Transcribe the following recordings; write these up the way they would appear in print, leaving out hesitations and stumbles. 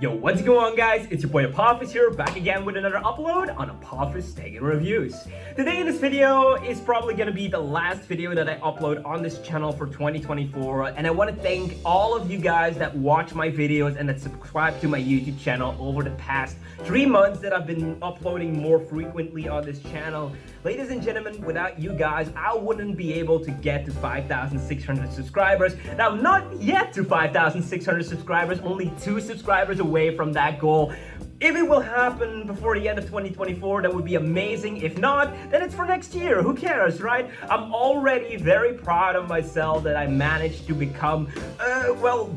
Yo, what's going on, guys? It's your boy Apophis here, back again with another upload on Apophis Tech Reviews. Today in this video is probably gonna be the last video that I upload on this channel for 2024, and I want to thank all of you guys that watch my videos and that subscribe to my YouTube channel over the past 3 months that I've been uploading more frequently on this channel. Ladies and gentlemen, without you guys, I wouldn't be able to get to 5,600 subscribers. Now, not yet to 5,600 subscribers, only 2 subscribers away from that goal. If it will happen before the end of 2024, that would be amazing. If not, then it's for next year. Who cares, right? I'm already very proud of myself that I managed to become,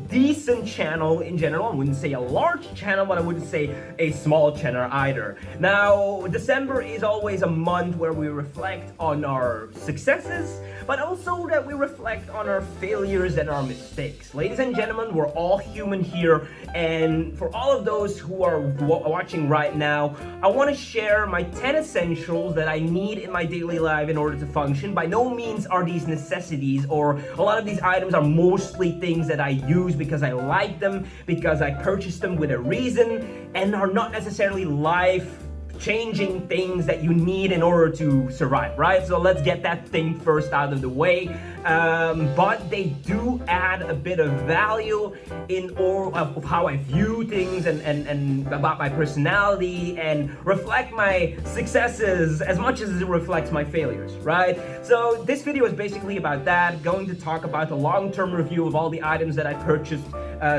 decent channel in general. I wouldn't say a large channel, but I wouldn't say a small channel either. Now, December is always a month where we reflect on our successes, but also that we reflect on our failures and our mistakes. Ladies and gentlemen, we're all human here, and for all of those who are watching right now, I want to share my 10 essentials that I need in my daily life in order to function. By no means are these necessities, or a lot of these items are mostly things that I use because I like them, because I purchased them with a reason, and are not necessarily life-changing things that you need in order to survive, right? So let's get that thing first out of the way. But they do add a bit of value in all of how I view things and about my personality, and reflect my successes as much as it reflects my failures, right? So this video is basically about that. Going to talk about the long-term review of all the items that I purchased,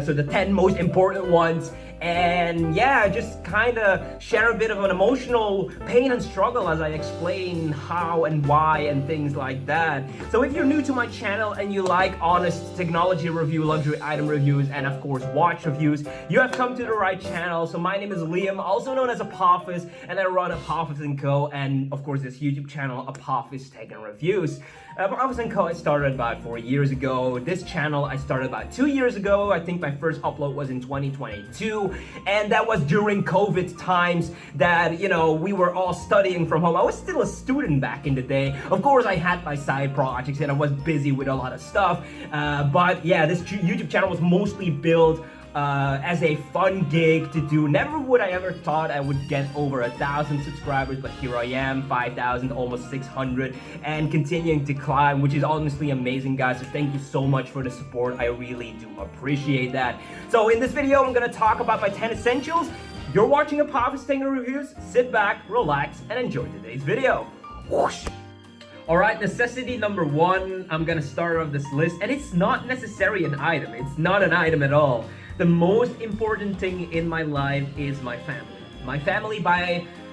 so the 10 most important ones, and yeah, just kind of share a bit of an emotional pain and struggle as I explain how and why and things like that. So if you're new to my channel and you like honest technology review, luxury item reviews, and of course watch reviews, you have come to the right channel. So my name is Liam, also known as Apophis, and I run Apophis & Co, and of course this YouTube channel, Apophis Tech Reviews. Apophis & Co I started about 4 years ago. This channel I started about 2 years ago. I think my first upload was in 2022, and that was during COVID times that, you know, we were all studying from home. I was still a student back in the day. Of course, I had my side projects and I was busy with a lot of stuff, but yeah, this YouTube channel was mostly built as a fun gig to do. Never would I ever thought I would get over 1,000 subscribers, but here I am, 5,000, almost 600, and continuing to climb, which is honestly amazing, guys. So thank you so much for the support. I really do appreciate that. So in this video, I'm gonna talk about my 10 essentials. You're watching Apophis Tech Reviews. Sit back, relax, and enjoy today's video. Whoosh! Alright, necessity number 1, I'm gonna start off this list, and it's not necessarily an item. It's not an item at all. The most important thing in my life is my family. My family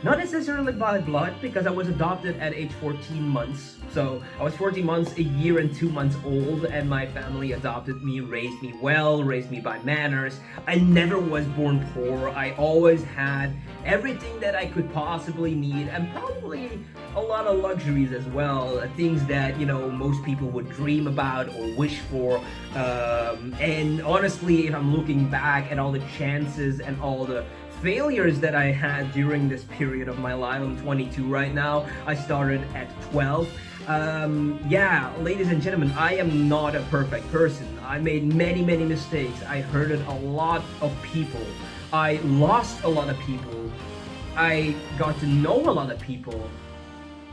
not necessarily by blood, because I was adopted at age 14 months. So I was 14 months, a year and 2 months old, and my family adopted me, raised me well, raised me by manners. I never was born poor. I always had everything that I could possibly need, and probably a lot of luxuries as well, things that, you know, most people would dream about or wish for. And honestly, if I'm looking back at all the chances and all the failures that I had during this period of my life, I'm 22 right now, I started at 12. Yeah, ladies and gentlemen, I am not a perfect person. I made many mistakes. I hurted a lot of people. I lost a lot of people. I got to know a lot of people.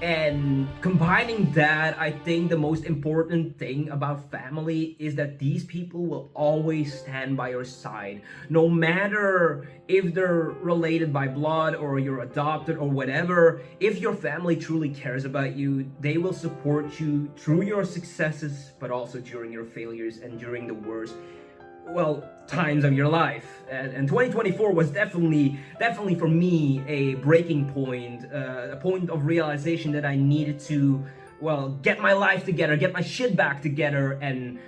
And combining that, I think the most important thing about family is that these people will always stand by your side. No matter if they're related by blood or you're adopted or whatever, if your family truly cares about you, they will support you through your successes, but also during your failures and during the worst times of your life. And 2024 was definitely for me a breaking point, a point of realization that I needed to, get my life together, get my shit back together, and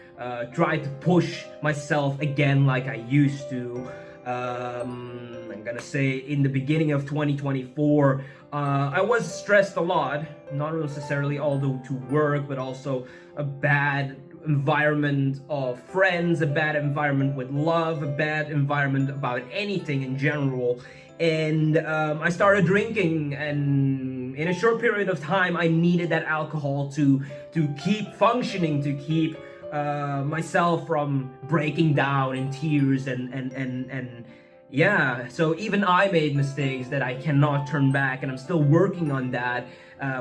try to push myself again like I used to. I'm gonna say in the beginning of 2024, I was stressed a lot, not necessarily although to work, but also a bad environment of friends, a bad environment with love, a bad environment about anything in general. And I started drinking, and in a short period of time I needed that alcohol to keep functioning, to keep myself from breaking down in tears and yeah, so even I made mistakes that I cannot turn back, and I'm still working on that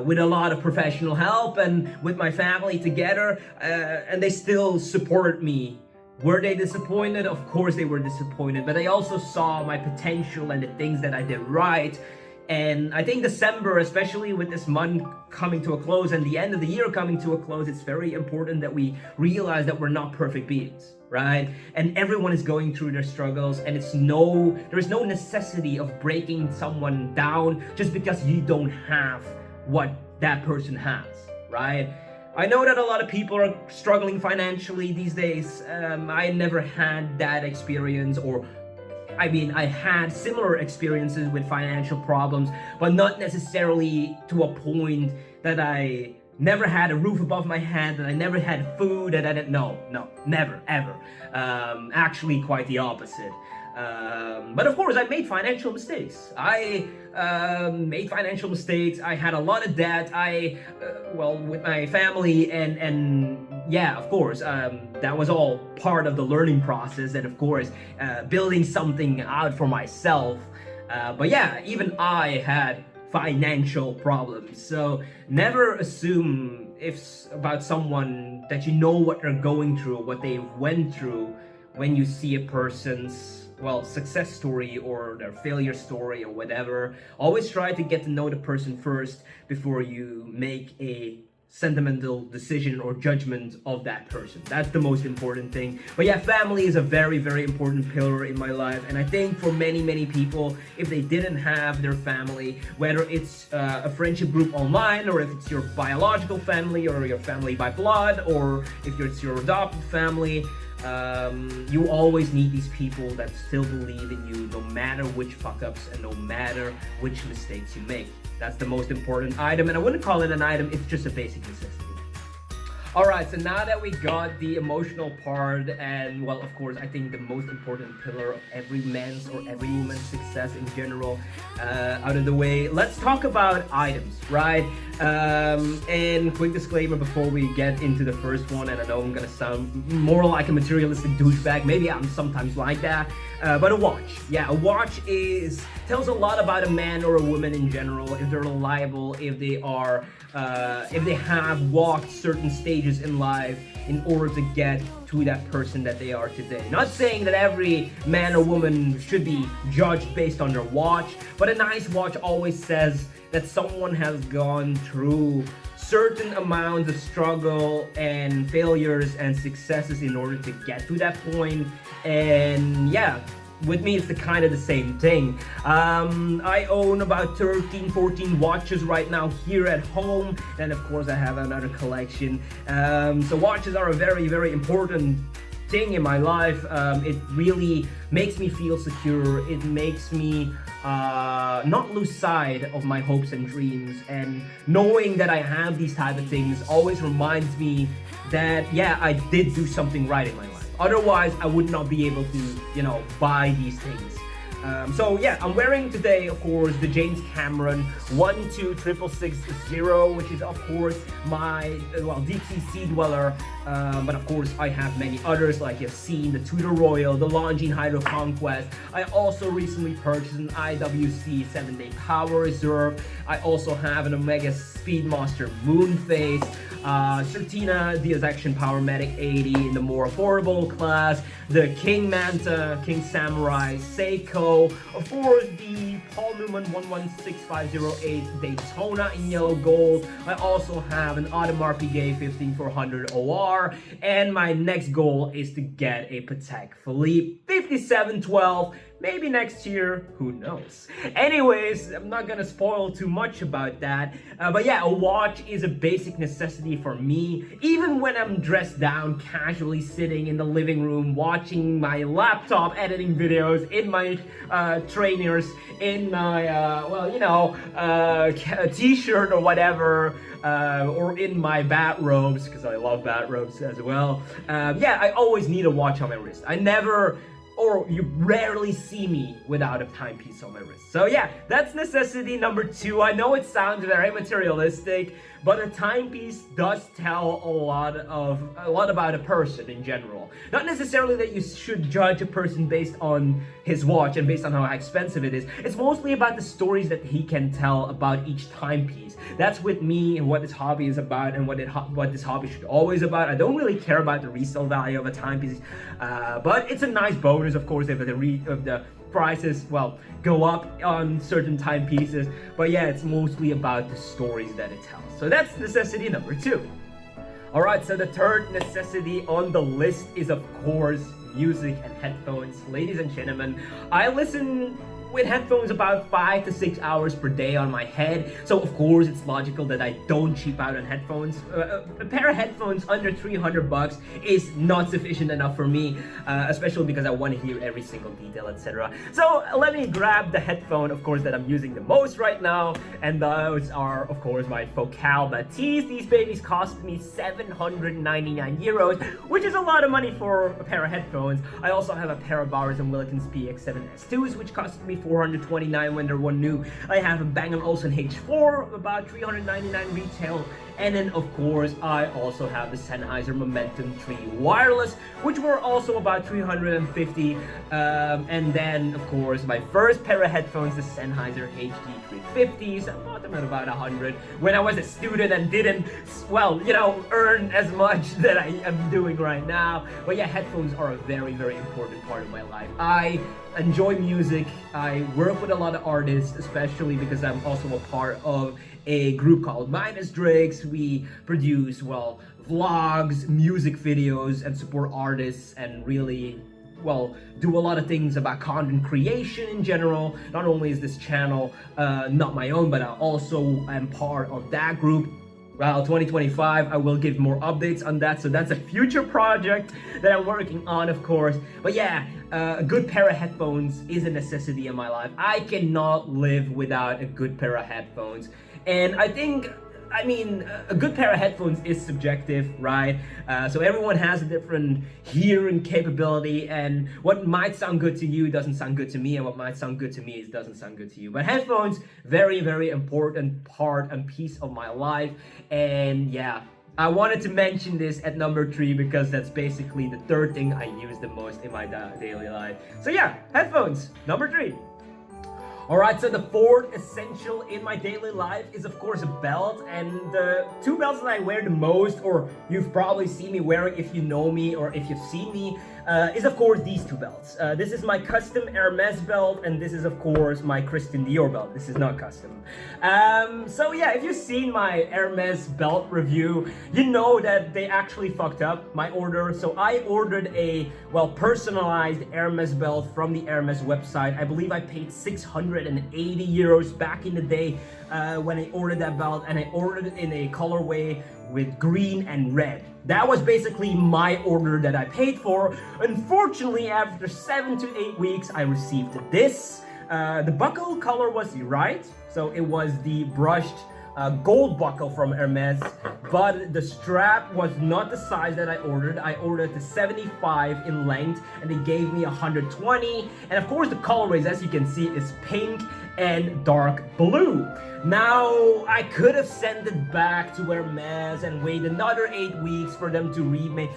with a lot of professional help and with my family together, and they still support me. Were they disappointed? Of course they were disappointed, but they also saw my potential and the things that I did right. And I think December, especially with this month coming to a close and the end of the year coming to a close, it's very important that we realize that we're not perfect beings, right? And everyone is going through their struggles, and there is no necessity of breaking someone down just because you don't have what that person has, right? I know that a lot of people are struggling financially these days. I never had that experience, I had similar experiences with financial problems, but not necessarily to a point that I never had a roof above my head, that I never had food, that I didn't, no, never, ever. Actually, quite the opposite. But of course, I made financial mistakes. I had a lot of debt. With my family, and yeah, of course, that was all part of the learning process, and of course, building something out for myself. But yeah, even I had financial problems. So never assume about someone that you know what they're going through, what they went through, when you see a person's success story or their failure story or whatever. Always try to get to know the person first before you make a sentimental decision or judgment of that person. That's the most important thing. But yeah, family is a very, very important pillar in my life, and I think for many people, if they didn't have their family, whether it's a friendship group online, or if it's your biological family or your family by blood, or if it's your adopted family, you always need these people that still believe in you, no matter which fuck-ups and no matter which mistakes you make. That's the most important item, and I wouldn't call it an item, it's just a basic necessity. Alright, so now that we got the emotional part, and of course, I think the most important pillar of every man's or every woman's success in general out of the way, let's talk about items, right? And quick disclaimer before we get into the first one, and I know I'm gonna sound more like a materialistic douchebag, maybe I'm sometimes like that, but a watch. Yeah, a watch tells a lot about a man or a woman in general, if they're reliable, if they have walked certain stages in life in order to get to that person that they are today. Not saying that every man or woman should be judged based on their watch, but a nice watch always says that someone has gone through certain amounts of struggle and failures and successes in order to get to that point. And yeah, with me, it's the same thing. I own about 13, 14 watches right now here at home, and of course I have another collection. So watches are a very, very important thing in my life. It really makes me feel secure. It makes me not lose sight of my hopes and dreams, and knowing that I have these type of things always reminds me that yeah, I did do something right in my life. Otherwise, I would not be able to, buy these things. So yeah, I'm wearing today, of course, the James Cameron 1266660, which is, of course, my deep sea sea dweller. But of course, I have many others, like you've seen the Tudor Royal, the Longines HydroConquest. I also recently purchased an IWC 7-day Power Reserve. I also have an Omega Speedmaster Moonface, Certina Diaz Action Powermatic 80 in the more affordable class, the King Manta, King Samurai, Seiko, of course the Paul Newman 116508 Daytona in yellow gold. I also have an Audemars Piguet 15400 OR, and my next goal is to get a Patek Philippe 5712. Maybe next year, who knows? Anyways, I'm not gonna spoil too much about that. But yeah, a watch is a basic necessity for me. Even when I'm dressed down, casually sitting in the living room, watching my laptop, editing videos, in my trainers, in my, t-shirt or whatever, or in my batrobes, because I love batrobes as well. Yeah, I always need a watch on my wrist. I never or you rarely see me without a timepiece on my wrist. So yeah, that's necessity number 2. I know it sounds very materialistic, but a timepiece does tell a lot about a person in general. Not necessarily that you should judge a person based on his watch and based on how expensive it is. It's mostly about the stories that he can tell about each timepiece. That's with me and what this hobby is about, and what this hobby should always about. I don't really care about the resale value of a timepiece, but it's a nice bonus, of course, if the prices, well, go up on certain timepieces. But yeah, it's mostly about the stories that it tells. So that's necessity number 2. Alright, so the third necessity on the list is, of course, music and headphones. Ladies and gentlemen, I listen with headphones about 5 to 6 hours per day on my head, so of course it's logical that I don't cheap out on headphones. A pair of headphones under $300 is not sufficient enough for me, especially because I want to hear every single detail, etc. So let me grab the headphone, of course, that I'm using the most right now, and those are, of course, my Focal Bathys. These babies cost me 799 euros, which is a lot of money for a pair of headphones. I also have a pair of Bowers & Wilkins PX7S2s, which cost me 429 when they're one new. I have a Bang & Olufsen H4, about 399 retail. And then, of course, I also have the Sennheiser Momentum 3 wireless, which were also about 350. And then, of course, my first pair of headphones, the Sennheiser HD350s. I bought them at about 100 when I was a student and didn't, well, you know, earn as much that I am doing right now. But yeah, headphones are a very, very important part of my life. I enjoy music. I work with a lot of artists, especially because I'm also a part of a group called Minus Drakes. We produce, well, vlogs, music videos, and support artists, and really, well, do a lot of things about content creation in general. Not only is this channel not my own, but I also am part of that group. Well, 2025, I will give more updates on that, so that's a future project that I'm working on, of course. But yeah, a good pair of headphones is a necessity in my life. I cannot live without a good pair of headphones. And I mean, a good pair of headphones is subjective, right? So everyone has a different hearing capability, and what might sound good to you doesn't sound good to me, and what might sound good to me doesn't sound good to you. But headphones, very, very important part and piece of my life. And yeah, I wanted to mention this at number 3 because that's basically the third thing I use the most in my daily life. So yeah, headphones, number 3. Alright, so the fourth essential in my daily life is, of course, a belt. And the 2 belts that I wear the most, or you've probably seen me wearing if you know me or if you've seen me, is, of course, these 2 belts. This is my custom Hermès belt, and this is, of course, my Christian Dior belt. This is not custom. So yeah, if you've seen my Hermès belt review, you know that they actually fucked up my order. So I ordered a, well, personalized Hermès belt from the Hermès website. I believe I paid 680 euros back in the day when I ordered that belt, and I ordered it in a colorway with green and red. That was basically my order that I paid for. Unfortunately, after 7 to 8 weeks, I received this. The buckle color was right, so it was the brushed gold buckle from Hermès, but the strap was not the size that I ordered. I ordered the 75 in length, and they gave me 120. And of course, the colorways, as you can see, is pink and dark blue. Now, I could have sent it back to Hermès and wait another 8 weeks for them to read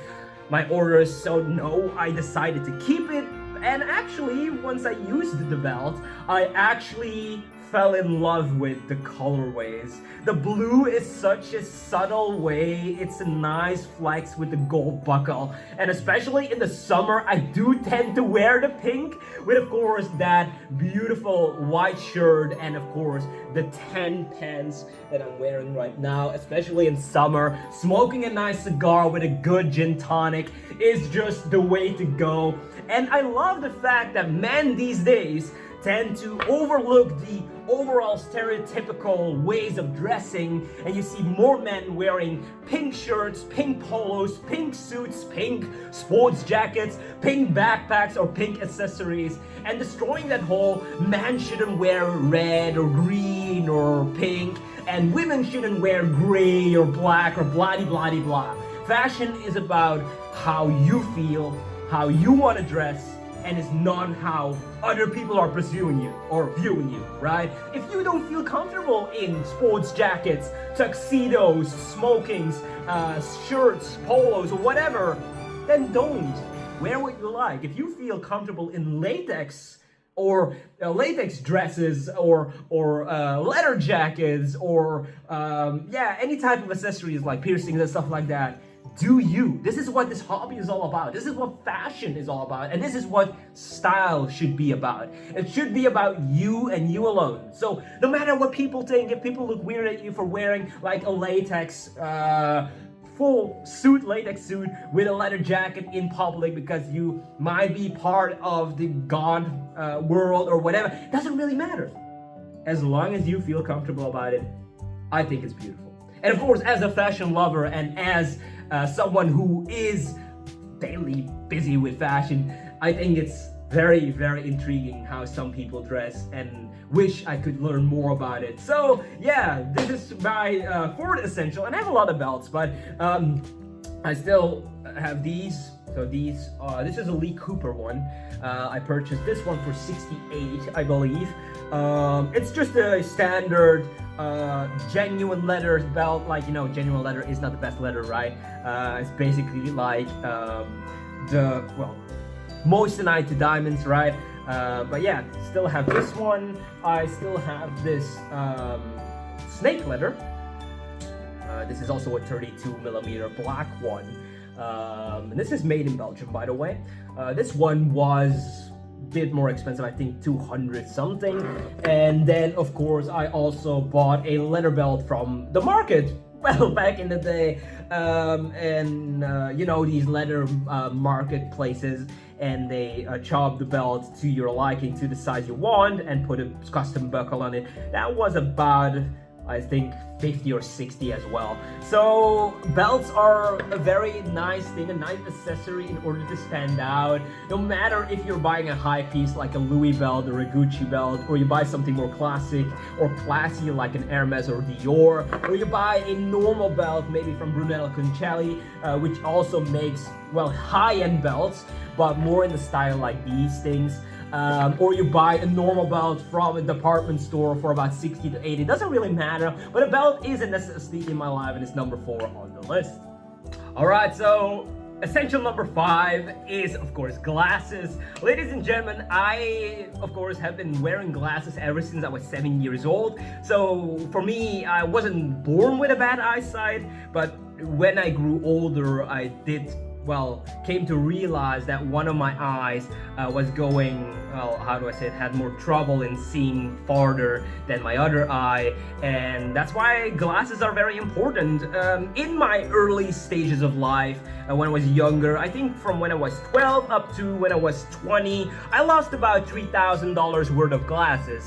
my orders, so no, I decided to keep it. And actually, once I used the belt, I actually fell in love with the colorways. The blue is such a subtle way. It's a nice flex with the gold buckle. And especially in the summer, I do tend to wear the pink with, of course, that beautiful white shirt and, of course, the tan pants that I'm wearing right now. Especially in summer, smoking a nice cigar with a good gin tonic is just the way to go. And I love the fact that men these days tend to overlook the overall stereotypical ways of dressing, and you see more men wearing pink shirts, pink polos, pink suits, pink sports jackets, pink backpacks, or pink accessories, and destroying that whole man shouldn't wear red or green or pink, and women shouldn't wear gray or black or blah-de-blah-de-blah. Fashion is about how you feel, how you want to dress, and it's not how other people are pursuing you or viewing you, right? If you don't feel comfortable in sports jackets, tuxedos, smokings, shirts, polos, or whatever, then don't. Wear what you like. If you feel comfortable in latex or latex dresses or leather jackets or any type of accessories like piercings and stuff like that, do you. This is what this hobby is all about. This is what fashion is all about. And this is what style should be about. It should be about you and you alone. So no matter what people think, if people look weird at you for wearing like a latex full suit, latex suit with a leather jacket in public because you might be part of the god world or whatever, it doesn't really matter. As long as you feel comfortable about it, I think it's beautiful. And of course, as a fashion lover and as someone who is daily busy with fashion, I think it's very, very intriguing how some people dress and wish I could learn more about it. So yeah, this is my fourth essential, and I have a lot of belts, but I still have these. So these, this is a Lee Cooper one. I purchased this one for $68, I believe. It's just a standard genuine leather belt. Like, you know, genuine leather is not the best leather, right? It's basically like moissanite to diamonds, right? But yeah, still have this one. I still have this snake leather. This is also a 32mm black one. And this is made in Belgium, by the way. This one was a bit more expensive, I think 200 something. And then, of course, I also bought a leather belt from the market. Well, back in the day, you know, these leather marketplaces, and they chop the belt to your liking, to the size you want, and put a custom buckle on it. That was about, I think, 50 or 60 as well. So belts are a very nice thing, a nice accessory in order to stand out. No matter if you're buying a high piece like a Louis belt or a Gucci belt, or you buy something more classic or classy like an Hermès or Dior, or you buy a normal belt maybe from Brunello Cucinelli, which also makes, well, high-end belts, but more in the style like these things. Or you buy a normal belt from a department store for about 60 to 80. It doesn't really matter, but a belt is a necessity in my life, and it's number 4 on the list. Alright, so essential number 5 is, of course, glasses. Ladies and gentlemen, I, of course, have been wearing glasses ever since I was 7 years old. So for me, I wasn't born with a bad eyesight, but when I grew older, I came to realize that one of my eyes was going, well, how do I say it, had more trouble in seeing farther than my other eye, and that's why glasses are very important. In my early stages of life, when I was younger, I think from when I was 12 up to when I was 20, I lost about $3,000 worth of glasses.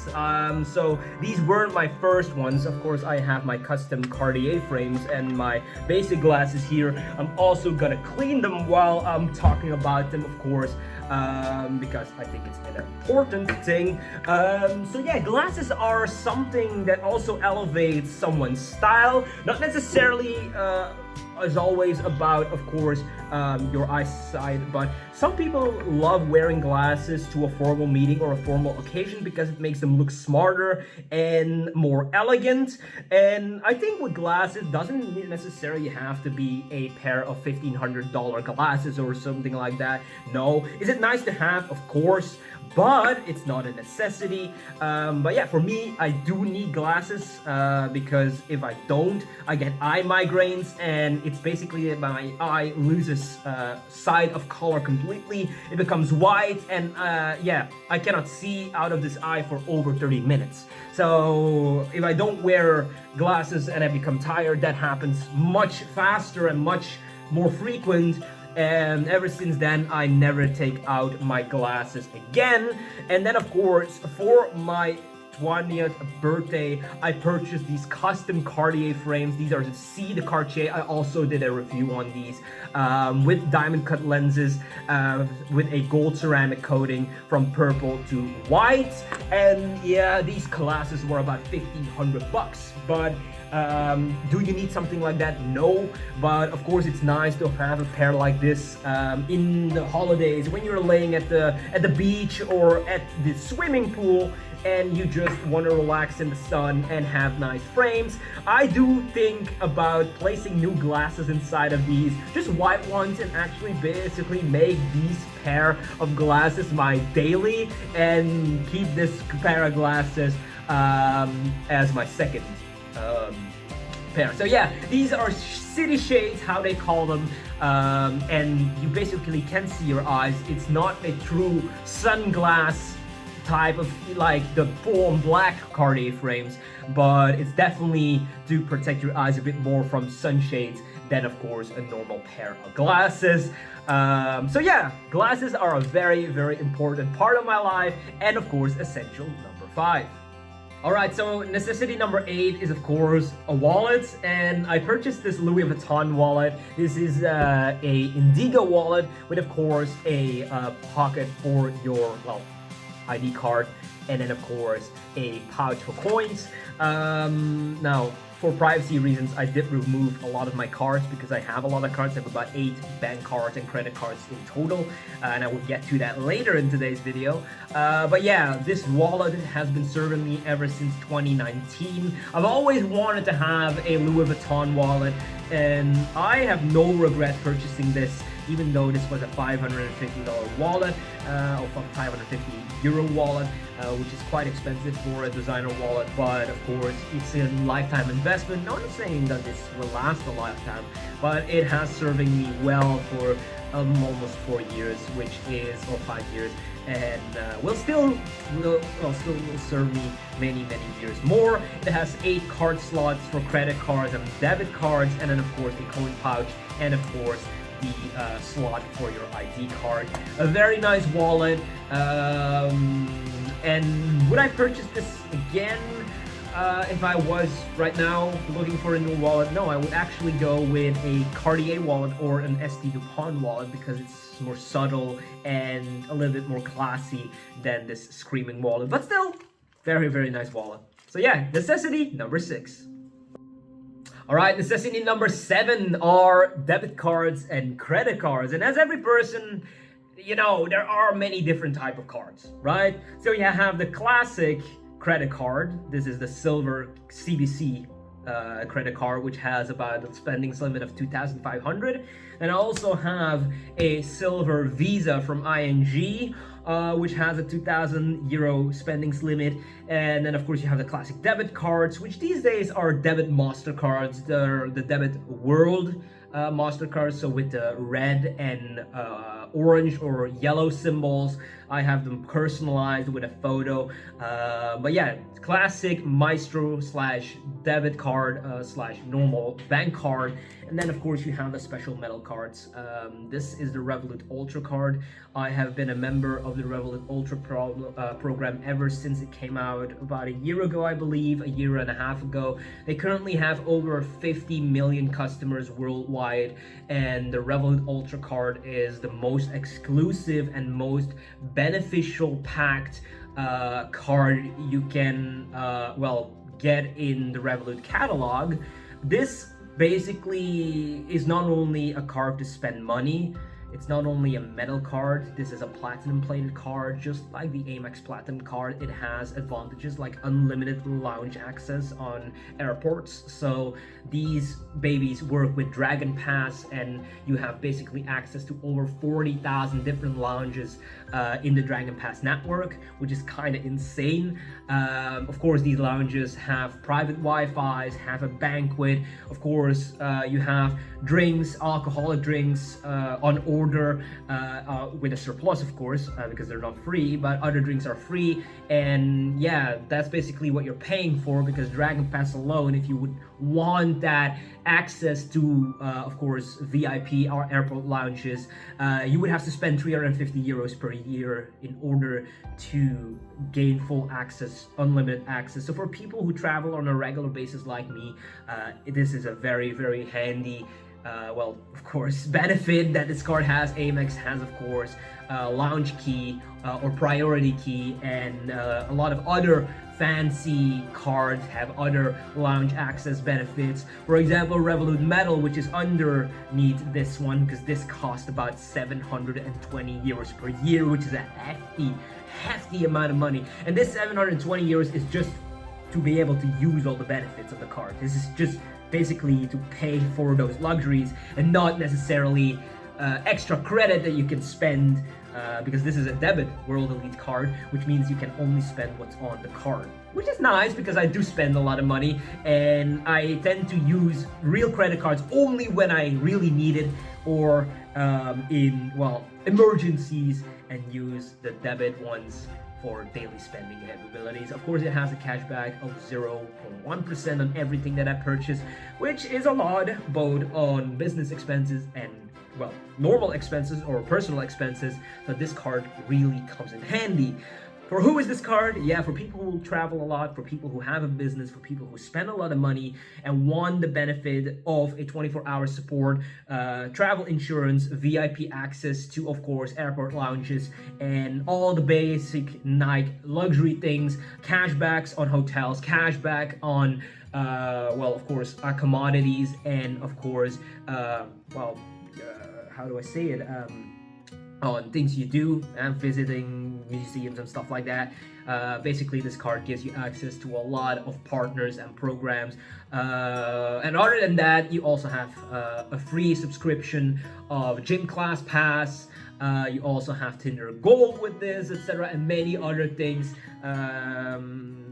So these weren't my first ones. Of course, I have my custom Cartier frames and my basic glasses here. I'm also gonna clean them while I'm talking about them, of course, because I think it's an important thing. So yeah, glasses are something that also elevates someone's style, not necessarily as always about, of course, your eyesight, but some people love wearing glasses to a formal meeting or a formal occasion because it makes them look smarter and more elegant. And I think with glasses doesn't necessarily have to be a pair of $1,500 glasses or something like that. No, is it nice to have? Of course, but it's not a necessity. But yeah, for me, I do need glasses because if I don't, I get eye migraines, and it's basically my eye loses sight of color completely. It becomes white, and yeah, I cannot see out of this eye for over 30 minutes. So if I don't wear glasses and I become tired, that happens much faster and much more frequent. And ever since then, I never take out my glasses again. And then, of course, for my 20th birthday, I purchased these custom Cartier frames. These are the Cartier. I also did a review on these with diamond cut lenses, with a gold ceramic coating from purple to white. And yeah, these glasses were about $1,500, but do you need something like that? No, but of course it's nice to have a pair like this in the holidays when you're laying at the beach or at the swimming pool and you just want to relax in the sun and have nice frames. I do think about placing new glasses inside of these, just white ones, and actually basically make these pair of glasses my daily and keep this pair of glasses as my second pair. So yeah, these are city shades, how they call them, and you basically can see your eyes. It's not a true sunglass type of like the full-on black Cartier frames, but it's definitely to protect your eyes a bit more from sunshades than of course a normal pair of glasses. So yeah, glasses are a very, very important part of my life, and of course essential number 5. Alright, so necessity number 8 is of course a wallet, and I purchased this Louis Vuitton wallet. This is a Indigo wallet with of course a pocket for your, well, ID card, and then of course a pouch for coins. Now, for privacy reasons, I did remove a lot of my cards because I have a lot of cards. I have about 8 bank cards and credit cards in total, and I will get to that later in today's video. But yeah, this wallet has been serving me ever since 2019. I've always wanted to have a Louis Vuitton wallet, and I have no regret purchasing this, even though this was a $550 wallet, or €550 wallet, which is quite expensive for a designer wallet, but of course it's a lifetime investment. Not saying that this will last a lifetime, but it has serving me well for almost 4 years, which is, or 5 years, and will still serve me many years more. It has 8 card slots for credit cards and debit cards, and then of course a coin pouch, and of course the slot for your ID card. A very nice wallet, and would I purchase this again if I was right now looking for a new wallet? No, I would actually go with a Cartier wallet or an ST Dupont wallet because it's more subtle and a little bit more classy than this screaming wallet, but still very nice wallet. So yeah, necessity number 6. Alright, necessity number 7 are debit cards and credit cards. And as every person, you know, there are many different type of cards, right? So you have the classic credit card. This is the silver CBC credit card, which has about a spending limit of $2,500. And I also have a silver Visa from ING, which has a €2,000 spendings limit. And then of course you have the classic debit cards, which these days are debit MasterCards. They're the debit world MasterCards, so with the red and orange or yellow symbols. I have them personalized with a photo, but yeah, classic Maestro / debit card / normal bank card. And then of course you have the special metal cards. This is the Revolut Ultra card. I have been a member of the Revolut Ultra program ever since it came out about a year ago, I believe, a year and a half ago. They currently have over 50 million customers worldwide, and the Revolut Ultra card is the most exclusive and most beneficial packed card you can get in the Revolut catalog. This basically is not only a card to spend money, it's not only a metal card, this is a platinum plated card, just like the Amex Platinum card. It has advantages like unlimited lounge access on airports. So these babies work with Dragon Pass, and you have basically access to over 40,000 different lounges in the Dragon Pass network, which is kind of insane. Of course, these lounges have private Wi-Fi's, have a banquet. Of course, you have drinks, alcoholic drinks on order with a surplus, of course, because they're not free, but other drinks are free. And yeah, that's basically what you're paying for, because Dragon Pass alone, if you would want that access to, of course, VIP or airport lounges, you would have to spend 350 euros per year in order to gain full access, unlimited access. So for people who travel on a regular basis like me, this is a very, very handy well, of course, benefit that this card has. Amex has, of course, lounge key or priority key, and a lot of other fancy cards have other lounge access benefits. For example, Revolut Metal, which is underneath this one, because this costs about 720 euros per year, which is a hefty amount of money. And this 720 euros is just to be able to use all the benefits of the card. This is just basically to pay for those luxuries, and not necessarily extra credit that you can spend, because this is a debit World Elite card, which means you can only spend what's on the card, which is nice because I do spend a lot of money, and I tend to use real credit cards only when I really need it, or in, well, emergencies, and use the debit ones for daily spending capabilities. Of course, it has a cashback of 0.1% on everything that I purchase, which is a lot, both on business expenses and, well, normal expenses or personal expenses. So this card really comes in handy. For who is this card? Yeah, for people who travel a lot, for people who have a business, for people who spend a lot of money and want the benefit of a 24-hour support, travel insurance, VIP access to, of course, airport lounges, and all the basic Nike luxury things, cashbacks on hotels, cashback on, well, of course, commodities, and, of course, well, how do I say it? On things you do and visiting museums and stuff like that. Basically, this card gives you access to a lot of partners and programs. And other than that, you also have a free subscription of Gym Class Pass. You also have Tinder Gold with this, etc., and many other things.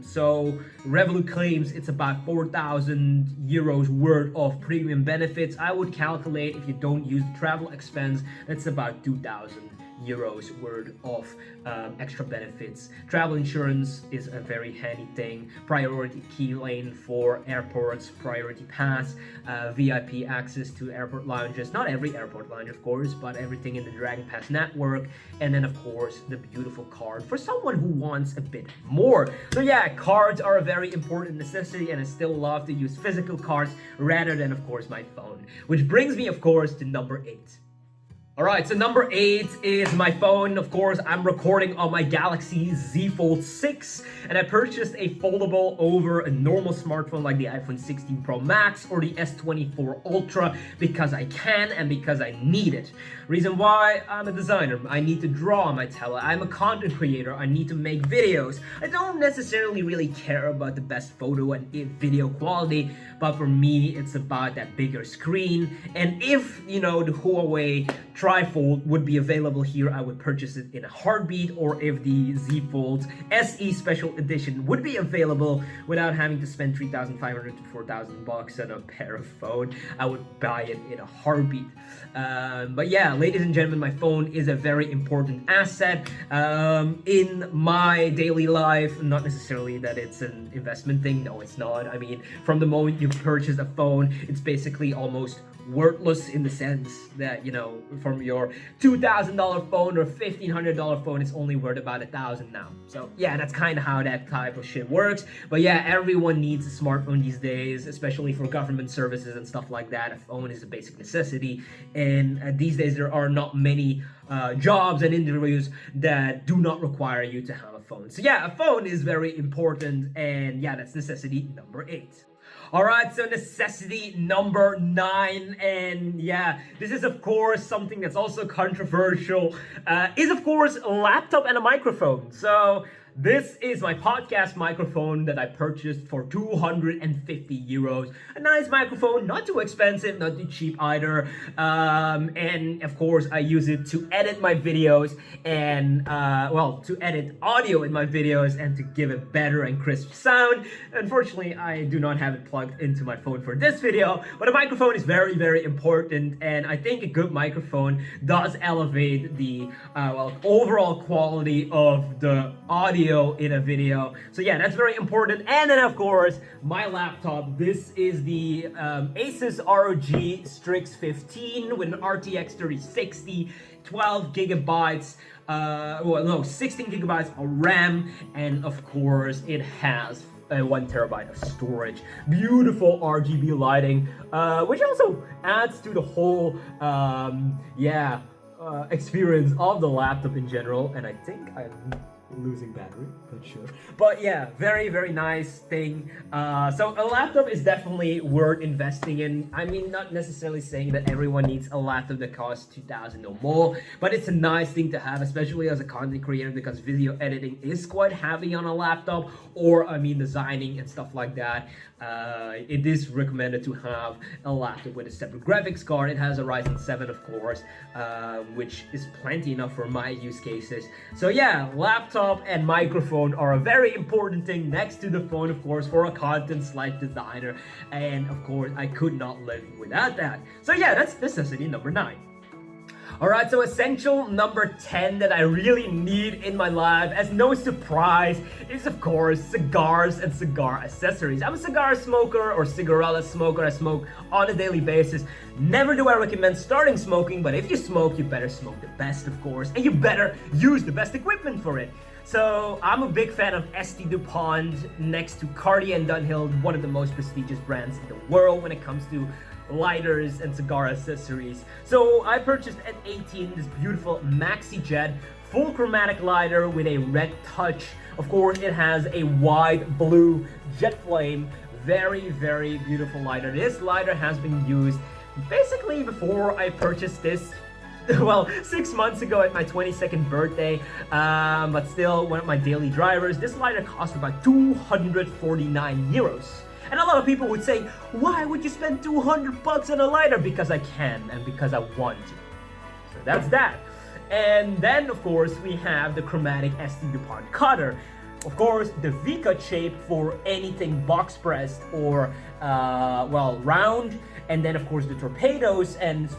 So Revolut claims it's about 4,000 euros worth of premium benefits. I would calculate, if you don't use the travel expense, it's about 2,000 euros worth of extra benefits. Travel insurance is a very handy thing. Priority key lane for airports, priority pass, VIP access to airport lounges. Not every airport lounge, of course, but everything in the Dragon Pass network. And then, of course, the beautiful card for someone who wants a bit more. So yeah, cards are a very important necessity, and I still love to use physical cards rather than, of course, my phone. Which brings me, of course, to number 8. Alright, so number 8 is my phone. Of course, I'm recording on my Galaxy Z Fold 6, and I purchased a foldable over a normal smartphone like the iPhone 16 Pro Max or the S24 Ultra because I can and because I need it. Reason why? I'm a designer. I need to draw on my tablet. I'm a content creator. I need to make videos. I don't necessarily really care about the best photo and video quality, but for me, it's about that bigger screen. And if, you know, the Huawei Trifold would be available here, I would purchase it in a heartbeat. Or if the Z Fold SE Special Edition would be available without having to spend 3,500 to 4,000 bucks on a pair of phone, I would buy it in a heartbeat. But yeah, ladies and gentlemen, my phone is a very important asset in my daily life. Not necessarily that it's an investment thing. No, it's not. I mean, from the moment you purchase a phone, it's basically almost worthless in the sense that, you know, from your $2,000 phone or $1,500 phone, it's only worth about $1,000 now. So yeah, that's kind of how that type of shit works. But yeah, everyone needs a smartphone these days, especially for government services and stuff like that. A phone is a basic necessity, and these days there are not many jobs and interviews that do not require you to have a phone. So yeah, a phone is very important, and yeah, that's necessity number 8. Alright, so necessity number 9, and yeah, this is of course something that's also controversial, is of course a laptop and a microphone. So This is my podcast microphone that I purchased for 250 euros. A nice microphone, not too expensive, not too cheap either. And of course, I use it to edit my videos and, to edit audio in my videos and to give a better and crisp sound. Unfortunately, I do not have it plugged into my phone for this video, but a microphone is very, very important. And I think a good microphone does elevate the, overall quality of the audio in a video. So yeah, that's very important. And then of course, my laptop. This is the Asus ROG Strix 15 with an RTX 3060, 12 gigabytes, 16 gigabytes of RAM, and of course, it has 1 terabyte of storage. Beautiful RGB lighting, which also adds to the whole, experience of the laptop in general. And I think I'm losing battery, not sure, but yeah, very, very nice thing. So a laptop is definitely worth investing in. I mean, not necessarily saying that everyone needs a laptop that costs 2,000 or more, but it's a nice thing to have, especially as a content creator, because video editing is quite heavy on a laptop, or I mean designing and stuff like that. It is recommended to have a laptop with a separate graphics card. It has a Ryzen 7, of course, which is plenty enough for my use cases. So yeah, laptop and microphone are a very important thing next to the phone, of course, for a content designer. And of course, I could not live without that. So yeah, that's necessity number 9. Alright, so essential number 10 that I really need in my life, as no surprise, is of course cigars and cigar accessories. I'm a cigar smoker or cigarella smoker. I smoke on a daily basis. Never do I recommend starting smoking, but if you smoke, you better smoke the best, of course, and you better use the best equipment for it. So I'm a big fan of St. Dupont next to Cartier and Dunhill, one of the most prestigious brands in the world when it comes to lighters and cigar accessories. So I purchased at 18 this beautiful Maxi Jet full chromatic lighter with a red touch. Of course, it has a wide blue jet flame. Very, very beautiful lighter. This lighter has been used basically before I purchased this. Well, 6 months ago at my 22nd birthday, but still one of my daily drivers. This lighter cost about 249 euros. And a lot of people would say, why would you spend 200 bucks on a lighter? Because I can and because I want to. So that's that. And then, of course, we have the chromatic St. Dupont cutter. Of course, the V-cut shape for anything box pressed or, round. And then, of course, the torpedoes and,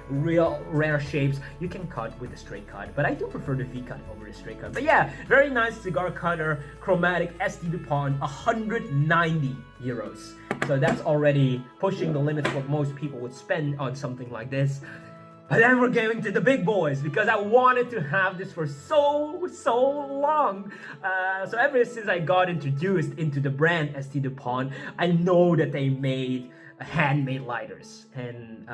real rare shapes you can cut with a straight cut. But I do prefer the V-cut over the straight cut. But yeah, very nice cigar cutter, chromatic St. Dupont, 190 euros. So that's already pushing the limits of what most people would spend on something like this. But then we're getting to the big boys, because I wanted to have this for so long. So ever since I got introduced into the brand St. Dupont, I know that they made handmade lighters, and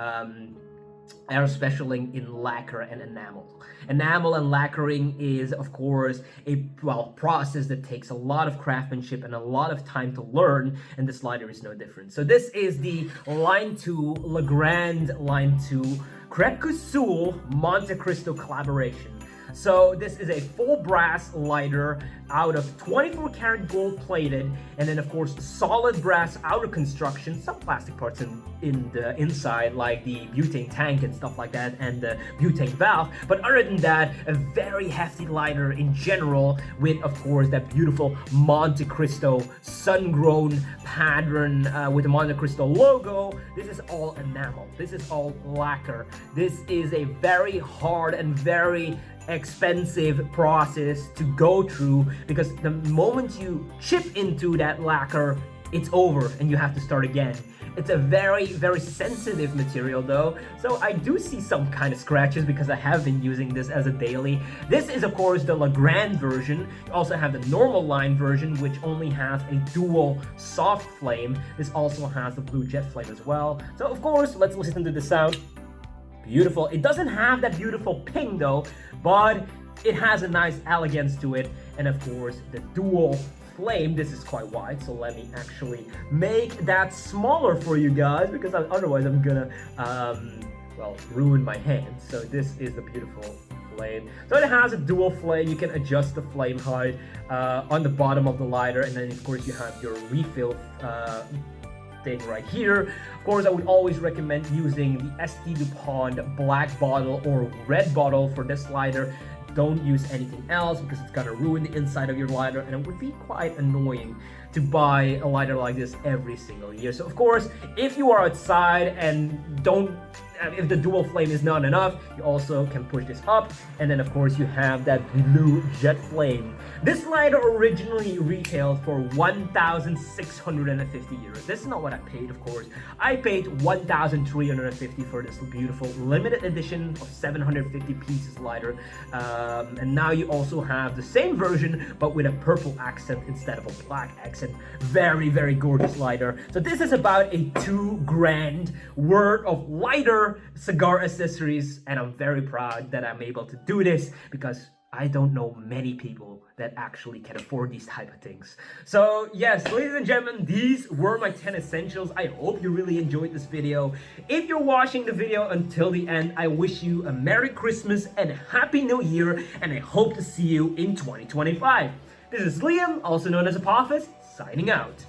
are specializing in lacquer and enamel. Enamel and lacquering is, of course, a process that takes a lot of craftsmanship and a lot of time to learn, and this lighter is no different. So this is the Line 2 Legrand Line 2 Crepuscule Montecristo collaboration. So this is a full brass lighter out of 24 karat gold plated, and then of course solid brass outer construction, some plastic parts in the inside like the butane tank and stuff like that, and the butane valve. But other than that, a very hefty lighter in general, with of course that beautiful Montecristo sun-grown pattern with the Montecristo logo. This is all enamel. This is all lacquer. This is a very hard and very expensive process to go through, because the moment you chip into that lacquer, it's over and you have to start again. It's a very, very sensitive material though, so I do see some kind of scratches because I have been using this as a daily. This is of course the Legrand version. You also have the normal line version, which only has a dual soft flame. This also has the blue jet flame as well. So of course, let's listen to the sound. Beautiful. It doesn't have that beautiful ping though, but it has a nice elegance to it. And of course, the dual flame, this is quite wide, so let me actually make that smaller for you guys, because otherwise I'm gonna ruin my hand. So this is the beautiful flame. So it has a dual flame. You can adjust the flame height on the bottom of the lighter, and then of course you have your refill thing right here. Of course, I would always recommend using the ST Dupont black bottle or red bottle for this lighter. Don't use anything else because it's gonna ruin the inside of your lighter, and it would be quite annoying to buy a lighter like this every single year. So of course, if you are outside and if the dual flame is not enough, you also can push this up, and then of course you have that blue jet flame. This lighter originally retailed for 1,650 euros. This is not what I paid, of course. I paid 1,350 for this beautiful limited edition of 750 pieces lighter. And now you also have the same version, but with a purple accent instead of a black accent. Very, very gorgeous lighter. So this is about a 2 grand worth of lighter cigar accessories, and I'm very proud that I'm able to do this because I don't know many people that actually can afford these type of things. So yes, ladies and gentlemen, these were my 10 essentials. I hope you really enjoyed this video. If you're watching the video until the end, I wish you a Merry Christmas and a Happy New Year, and I hope to see you in 2025. This is Liam, also known as Apophis, signing out.